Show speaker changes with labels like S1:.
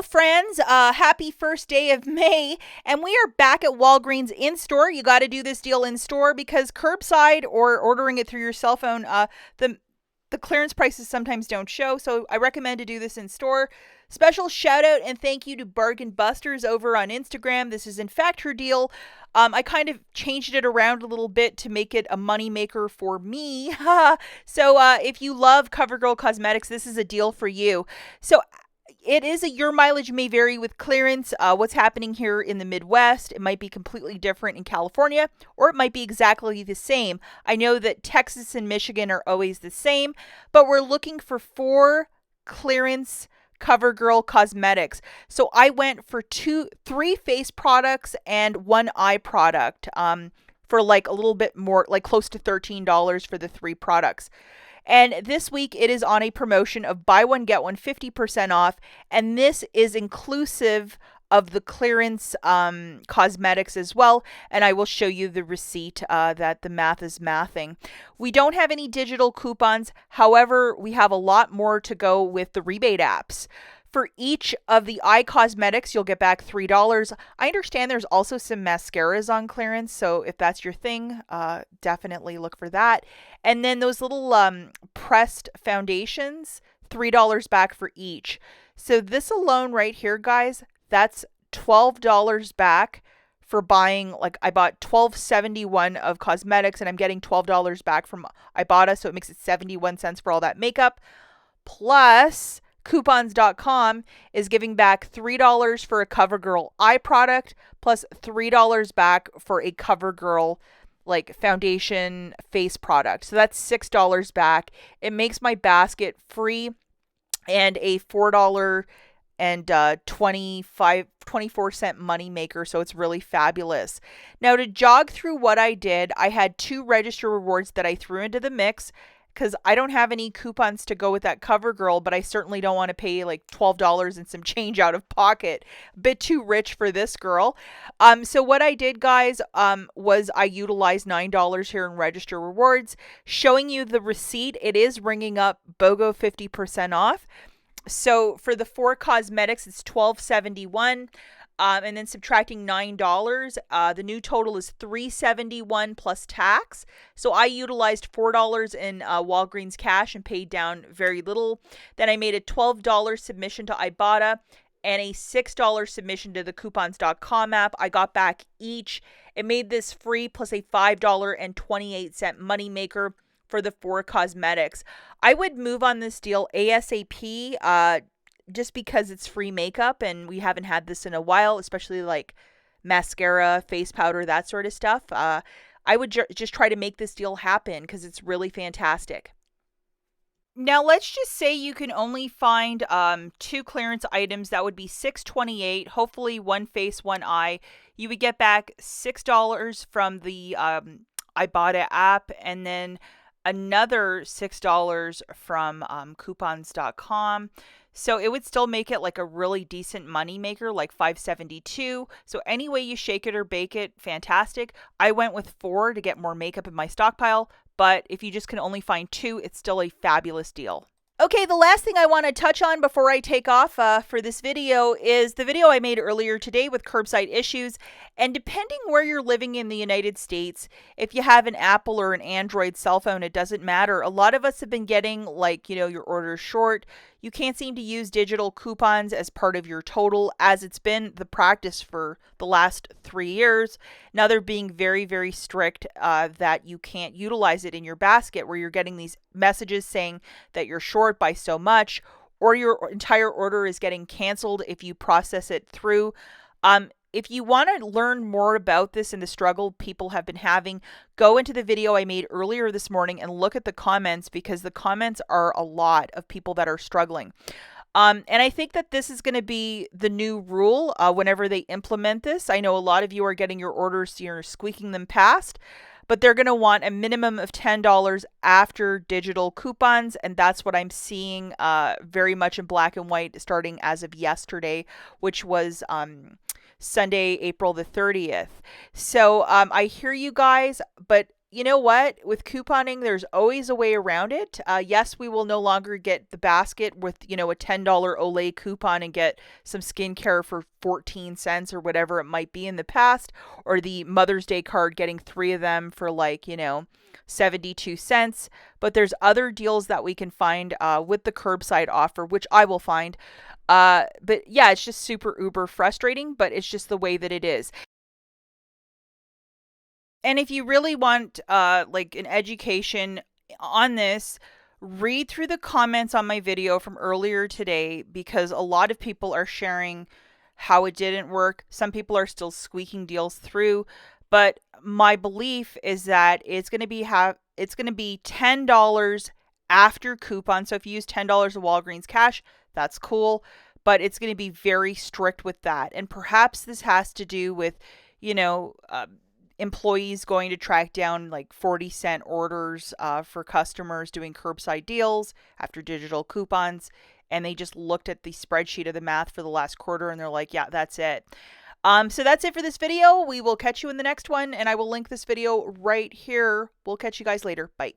S1: friends. Happy first day of May, and we are back at Walgreens in-store. You got to do this deal in-store because curbside or ordering it through your cell phone, the clearance prices sometimes don't show, so I recommend to do this in-store. Special shout out and thank you to Bargain Busters over on Instagram. This is in fact her deal. I kind of changed it around a little bit to make it a money maker for me. So if you love CoverGirl Cosmetics, this is a deal for you. So it is your mileage may vary with clearance. What's happening here in the Midwest, it might be completely different in California, or it might be exactly the same. I know that Texas and Michigan are always the same, but we're looking for 4 clearance CoverGirl Cosmetics. So I went for 3 face products and 1 eye product for like a little bit more, like close to $13 for the 3 products. And this week it is on a promotion of buy one, get one 50% off. And this is inclusive of the clearance cosmetics as well. And I will show you the receipt that the math is mathing. We don't have any digital coupons. However, we have a lot more to go with the rebate apps. For each of the eye cosmetics, you'll get back $3. I understand there's also some mascaras on clearance, so if that's your thing, definitely look for that. And then those little pressed foundations, $3 back for each. So this alone right here, guys, that's $12 back for buying. Like I bought $12.71 of cosmetics, and I'm getting $12 back from IBOTTA, so it makes it 71 cents for all that makeup. Plus, coupons.com is giving back $3 for a CoverGirl eye product plus $3 back for a CoverGirl like foundation face product. So that's $6 back. It makes my basket free and a $4 and 24-cent money maker, so it's really fabulous. Now to jog through what I did, I had 2 register rewards that I threw into the mix because I don't have any coupons to go with that CoverGirl, but I certainly don't want to pay like $12 and some change out of pocket. A bit too rich for this girl. So what I did, guys, was I utilized $9 here in register rewards. Showing you the receipt, it is ringing up BOGO 50% off. So for the 4 cosmetics, it's $12.71. And then subtracting $9, the new total is $3.71 plus tax. So I utilized $4 in Walgreens cash and paid down very little. Then I made a $12 submission to IBOTTA and a $6 submission to the coupons.com app. I got back each. It made this free plus a $5.28 money maker for the 4 cosmetics. I would move on this deal ASAP. Just because it's free makeup and we haven't had this in a while, especially like mascara, face powder, that sort of stuff. I would just try to make this deal happen because it's really fantastic. Now, let's just say you can only find 2 clearance items. That would be $6.28. Hopefully 1 face, 1 eye. You would get back $6 from the IBOTTA app and then another $6 from coupons.com. So it would still make it like a really decent money maker, like $5.72. So any way you shake it or bake it, fantastic. I went with 4 to get more makeup in my stockpile, but if you just can only find 2, it's still a fabulous deal. Okay, the last thing I want to touch on before I take off for this video is the video I made earlier today with curbside issues. And depending where you're living in the United States, if you have an Apple or an Android cell phone, it doesn't matter. A lot of us have been getting like, your orders short. You can't seem to use digital coupons as part of your total, as it's been the practice for the last 3 years. Now they're being very, very strict that you can't utilize it in your basket, where you're getting these messages saying that you're short by so much, or your entire order is getting canceled if you process it through. If you want to learn more about this and the struggle people have been having, go into the video I made earlier this morning and look at the comments, because the comments are a lot of people that are struggling. And I think that this is going to be the new rule whenever they implement this. I know a lot of you are getting your orders, you're squeaking them past, but they're going to want a minimum of $10 after digital coupons. And that's what I'm seeing very much in black and white starting as of yesterday, which was Sunday, April the 30th. So I hear you guys, but you know what? With couponing, there's always a way around it. Yes, we will no longer get the basket with, a $10 Olay coupon and get some skincare for 14 cents or whatever it might be in the past, or the Mother's Day card getting three of them for like, 72 cents. But there's other deals that we can find with the curbside offer, which I will find. But yeah, it's just super uber frustrating, but it's just the way that it is. And if you really want like an education on this, read through the comments on my video from earlier today, because a lot of people are sharing how it didn't work. Some people are still squeaking deals through, but my belief is that it's going to be $10 after coupon. So if you use $10 of Walgreens cash, that's cool, but it's going to be very strict with that. And perhaps this has to do with, you know, uh, employees going to track down like 40-cent orders for customers doing curbside deals after digital coupons. And they just looked at the spreadsheet of the math for the last quarter and they're like, yeah, that's it. So that's it for this video. We will catch you in the next one, and I will link this video right here. We'll catch you guys later. Bye.